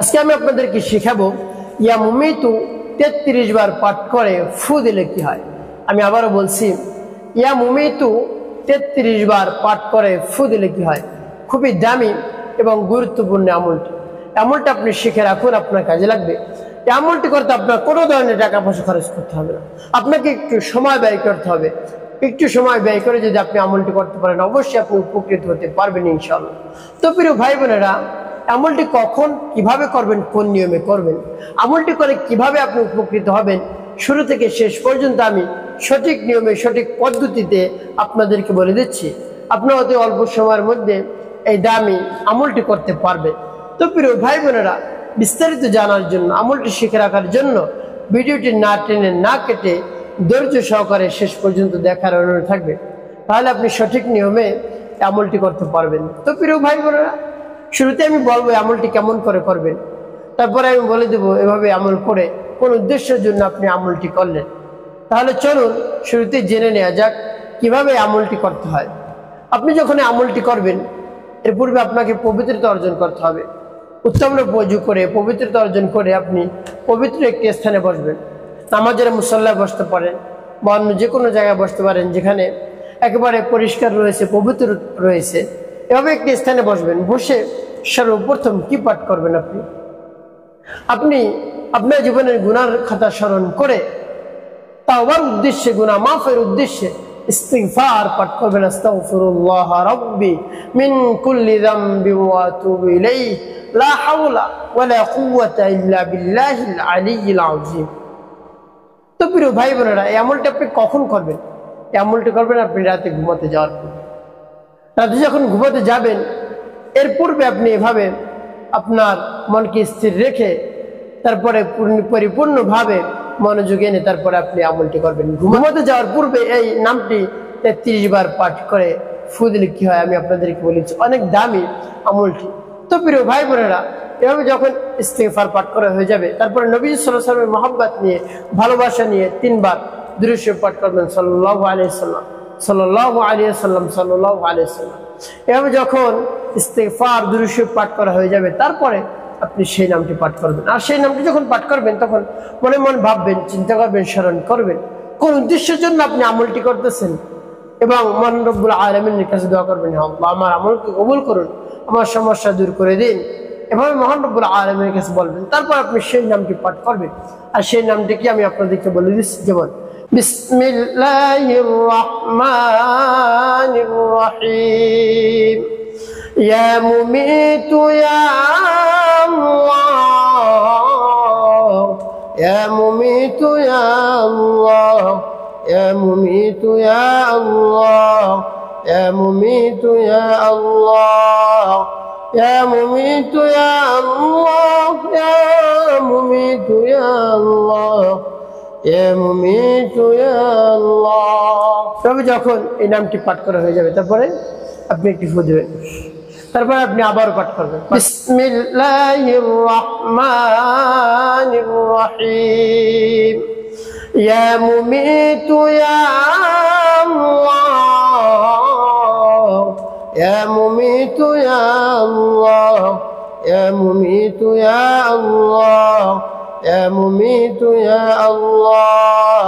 আজকে আমি আপনাদেরকে শেখাবো ইয়া মুমিতু 33 বার পাঠ করে ফু দিলে কি হয়। আমি আবারও বলছি, ইয়া মুমিতু 33 বার পাঠ করে ফু দিলে কি হয়। খুবই দামি এবং গুরুত্বপূর্ণ আমলটি। আমলটা আপনি শিখে রাখুন, আপনার কাজে লাগবে। এই আমলটি করতে আপনার কোনো ধরনের টাকা পয়সা খরচ করতে হবে না, আপনাকে একটু সময় ব্যয় করতে হবে। একটু সময় ব্যয় করে যদি আপনি আমলটি করতে পারেন, অবশ্যই আপনি উপকৃত হতে পারবেন ইনশাআল্লাহ। তো প্রিয় ভাই বোনেরা, আমলটি কখন কিভাবে করবেন, কোন নিয়মে করবেন, আমলটি করে কিভাবে আপনি উপকৃত হবেন, শুরু থেকে শেষ পর্যন্ত আমি সঠিক নিয়মে সঠিক পদ্ধতিতে আপনাদেরকে বলে দিচ্ছি। আপনার অতি অল্প সময়ের মধ্যে এই দামি আমলটি করতে পারবেন। তো প্রিয় ভাই বোনেরা, বিস্তারিত জানার জন্য, আমলটি শিখে রাখার জন্য ভিডিওটি না টেনে না কেটে ধৈর্য সহকারে শেষ পর্যন্ত দেখার অনুরোধ থাকবে, তাহলে আপনি সঠিক নিয়মে আমলটি করতে পারবেন। তো প্রিয় ভাই বোনেরা, শুরুতে আমি বলবো আমলটি কেমন করে করবেন, তারপরে আমি বলে দেবো এভাবে আমল করে কোন উদ্দেশ্যের জন্য আপনি আমলটি করলেন। তাহলে চলুন শুরুতে জেনে নেওয়া যাক কিভাবে আমলটি করতে হয়। আপনি যখন আমলটি করবেন, এর পূর্বে আপনাকে পবিত্রতা অর্জন করতে হবে। উত্তম ওযু করে পবিত্রতা অর্জন করে আপনি পবিত্র একটি স্থানে বসবেন। নামাজের মুসল্লায় বসতে পারেন বা অন্য যে কোনো জায়গায় বসতে পারেন যেখানে একেবারে পরিষ্কার রয়েছে, পবিত্র রয়েছে। এভাবে একটি স্থানে বসবেন। বসে সর্বপ্রথম কি পাঠ করবেন? আপনি আপনার জীবনের গুনার খাতা স্মরণ করে তাওবার উদ্দেশ্যে, গুনাহ মাফের উদ্দেশ্যে ইস্তিগফার পাঠ করবেন। আস্তাগফিরুল্লাহ রাব্বি মিন কুল্লি যামবি ওয়া আতুবু ইলাইহি লা হাওলা ওয়ালা কুওয়াতা ইল্লা বিল্লাহিল আলিয়্যিল আযীম। তো প্রিয় ভাই বোনেরা, এই আমলটি আপনি কখন করবেন? এই আমলটি করবেন আপনি রাতে ঘুমাতে যাওয়ার পর। রাতে যখন ঘুমাতে যাবেন, এর পূর্বে আপনি এভাবে আপনার মনকে স্থির রেখে তারপরে পরিপূর্ণভাবে মনোযোগ এনে তারপরে আপনি আমলটি করবেন। ঘুমাতে যাওয়ার পূর্বে এই নামটি 33 বার পাঠ করে ফু দিলে কি হয় আমি আপনাদেরকে বলেছি, অনেক দামি আমলটি। তো প্রিয় ভাই বোনেরা, এভাবে যখন ইস্তিগফার পাঠ করা হয়ে যাবে, তারপরে নবী সাল্লাল্লাহু আলাইহি ওয়াসাল্লামের মহব্বত নিয়ে, ভালোবাসা নিয়ে 3 বার দুরূদ শরীফ পাঠ করবেন। সাল্লাল্লাহু আলাইহি ওয়াসাল্লাম, সাল্লাল্লাহু আলাইহি ওয়াসাল্লাম, সাল্লাল্লাহু আলাইহি ওয়াসাল্লাম। এভাবে যখন ইস্তিগফার দুরূদ শরীফ পাঠ করা হয়ে যাবে, তারপরে আপনি সেই নামটি পাঠ করবেন। আর সেই নামটি যখন পাঠ করবেন, তখন মনে মনে ভাববেন, চিন্তা করবেন, স্মরণ করবেন কোন উদ্দেশ্যের জন্য আপনি আমলটি করতেছেন, এবং মহান রব্বুল আলামিনের কাছে দোয়া করবেন, আল্লাহ আমার আমলকে কবুল করুন, আমার সমস্যা দূর করে দিন। এভাবে মহান রব্বুল আলামিনের কাছে বলবেন। তারপর আপনি সেই নামটি পাঠ করবেন। আর সেই নামটি কি আমি আপনাদেরকে বলে দিচ্ছি, যেমন বিসমিল্লাহির রহমানির রহিম, ইয়া মুমিতু ইয়া আল্লাহ, ইয়া মুমিতু ইয়া আল্লাহ, ইয়া মুমিতু ইয়া আল্লাহ, ইয়া মুমিতু ইয়া আল্লাহ, ইয়া মুমিতু ইয়া আল্লাহ, ইয়া মুমিতু ইয়া আল্লাহ, ইয়া মুমিতু ইয়া আল্লাহ। তবে যখন এই নামটি পাঠ করা হয়ে যাবে, তারপরে আপনি একটি ফু দিবেন। তারপরে আপনি আবার পাঠ করবেন, বিসমিল্লাহির রহমানির রহিম, ইয়া মুমিতু ইয়া আল্লাহ, ইয়া মুমিতু ইয়া আল্লাহ, ইয়া মুমিতু ইয়া আল্লাহ, ইয়া মুমিতু ইয়া আল্লাহ,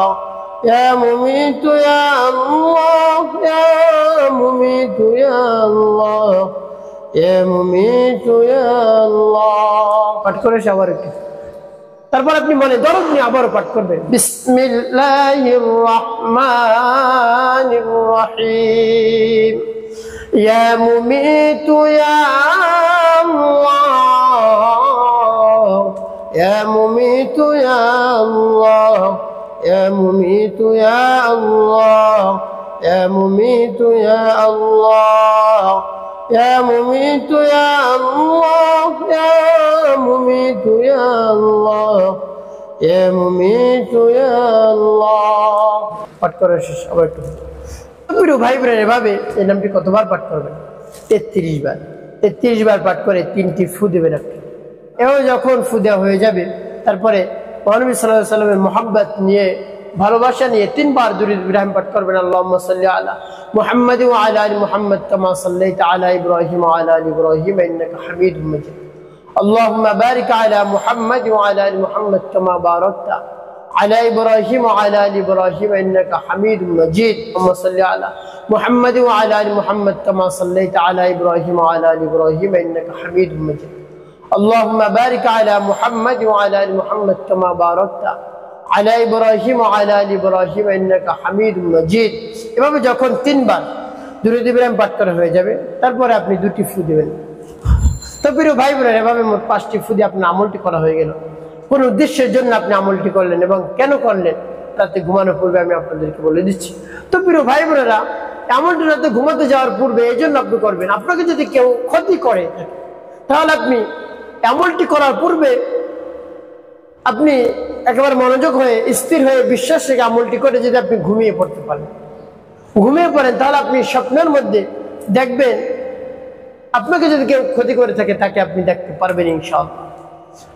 ইয়া মুমিতু ইয়া আল্লাহ, ইয়া মুমিতু ইয়া আল্লাহ, ইয়া মুমিতু ইয়া আল্লাহ। পাঠ করে আবার একটু। তারপর আপনি মনে দরদ নিয়ে আবারও পাঠ করবেন, বিসমিল্লাহির রহমানির রহিম, ইয়া মুমিতু ইয়া আল্লাহ, ইয়া মুমিতু ইয়া আল্লাহ, ইয়া মুমিতু ইয়া আল্লাহ, ইয়া মুমিতু ইয়া আল্লাহ, ইয়া মুমিতু ইয়া আল্লাহ, ইয়া মুমিতু ইয়া আল্লাহ, ইয়া মুমিতু ইয়া আল্লাহ। পাঠ করা শেষ, আবার একটু। প্রিয় ভাই বোনেরা, এভাবে এই নামটি কতবার পাঠ করবেন? 33 বার। 33 বার পাঠ করে 3টি ফু দেবেন আপনি। এভাবে যখন ফু দেওয়া হয়ে যাবে, তারপরে নবী সাল্লাল্লাহু আলাইহি ওয়াসাল্লামের মহব্বত নিয়ে, ভালোবাসা নিয়ে 3 বার দুরূদ ইব্রাহিম পাঠ করবেন। আল্লাহুম্মা সাল্লি আলা মুহাম্মাদ ওয়া আলা আলি মুহাম্মাদ কামা সাল্লাইতা আলা ইব্রাহিম ওয়া আলা আলি ইব্রাহিম ইন্নাকা হামিদুম মাজিদ। আল্লাহুম্মা বারিক আলা মুহাম্মাদ ওয়া আলা আলি মুহাম্মাদ কামা বারাকতা আলা ইব্রাহিম ওয়া আলা আলি ইব্রাহিম ইন্নাকা হামিদুম মাজিদ। আল্লাহুম্মা সাল্লি আলা মুহাম্মাদ ওয়া আলা আলি মুহাম্মাদ কামা সাল্লাইতা আলা ইব্রাহিম ওয়া আলা আলি ইব্রাহিম ইন্নাকা হামিদুম মাজিদ। আল্লাহুম্মা বারিক আলা মুহাম্মাদ ওয়া আলা আলি মুহাম্মাদ কামা বারাকতা আলা ইব্রাহিম ওয়া আলা আলি ইব্রাহিম ইন্নাকা হামিদুম মাজিদ। এভাবে যখন 3 বার দুরূদ ইব্রাহিম পাঠ করা হয়ে যাবে, তারপরে আপনি 2টি ফু দিবেন। তো প্রিয় ভাই বোনেরা, এভাবে মোট 5টি ফু দিয়ে আপনার আমলটি করা হয়ে গেল। কোন উদ্দেশ্যের জন্য আপনি আমলটি করলেন এবং কেন করলেন, রাতে ঘুমানোর পূর্বে আমি আপনাদেরকে বলে দিচ্ছি। তো প্রিয় ভাই বোনেরা, আমলটি রাতে ঘুমাতে যাওয়ার পূর্বে এই জন্য আপনি করবেন, আপনাকে যদি কেউ ক্ষতি করে তাহলে আপনি আমলটি করার পূর্বে আপনি একেবারে মনোযোগ হয়ে স্থির হয়ে বিশ্বাস রেখে আমলটি করে যদি আপনি ঘুমিয়ে পড়তে পারেন, ঘুমিয়ে পড়েন, তাহলে আপনি স্বপ্নের মধ্যে দেখবেন আপনাকে যদি কেউ ক্ষতি করে থাকে তাকে আপনি দেখতে পারবেন ইনশাআল্লাহ।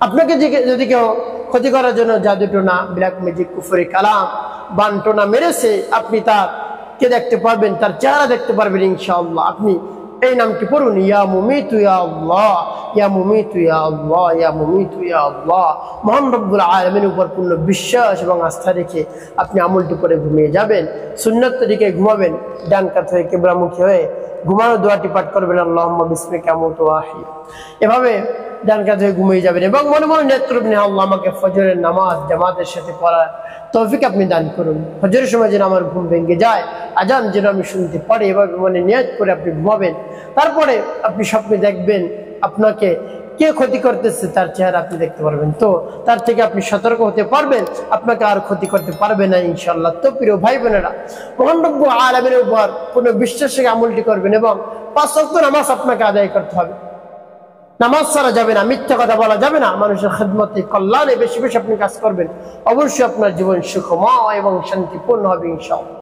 আপনাকে যদি কেউ ক্ষতি করার জন্য জাদুটোনা, ব্ল্যাক ম্যাজিক, কুফরি কালাম, বানটোনা মেরেছে, আপনি তাকে দেখতে পারবেন, তার চেহারা দেখতে পারবেন ইনশাআল্লাহ। আপনি এই নামটি পড়ুন, ইয়া মুমিতু ইয়া আল্লাহ, ইয়া মুমিতু ইয়া আল্লাহ, ইয়া মুমিতু ইয়া আল্লাহ। মহান রব্বুল আলামিনের উপর পূর্ণ বিশ্বাস এবং আস্থা রেখে আপনি আমলটি করে ঘুমিয়ে যাবেন। সুন্নাত তরিকায় ঘুমাবেন, ডান কাত হয়ে কিবলামুখী হয়ে ঘুমানোর দোয়াটি পাঠ করবেন, আল্লাহুম্মা বিসমিকা আমুতু ওয়া আহইয়া। এভাবে ডান কাত হয়ে ঘুমিয়ে যাবেন এবং মনে মনে নিয়ত করবেন, আল্লাহ আমাকে ফজরের নামাজ জামাতের সাথে পড়ার তৌফিক আপনি দান করুন। ফজরের সময় যেন আমার ঘুম ভেঙে যায়, আজান যেন আমি শুনতে পারি, এভাবে মনে নিয়ত করে আপনি ঘুমাবেন। তারপরে আপনি স্বপ্নে দেখবেন আপনাকে কে ক্ষতি করতেছে, তার চেহারা আপনি দেখতে পারবেন। তো তার থেকে আপনি সতর্ক হতে পারবেন, আপনাকে আর ক্ষতি করতে পারবে না ইনশাআল্লাহ। তো প্রিয় ভাই বোনেরা, মহান রব্বুল আলামিনের উপর কোনো বিশ্বাসে আমলটি করবেন এবং 5 ওয়াক্ত নামাজ আপনাকে আদায় করতে হবে। নামাজ ছাড়া যাবে না, মিথ্যা কথা বলা যাবে না, মানুষের খেদমতে কল্যাণে বেশি বেশি আপনি কাজ করবেন, অবশ্যই আপনার জীবন সুখময় এবং শান্তিপূর্ণ হবে ইনশাআল্লাহ।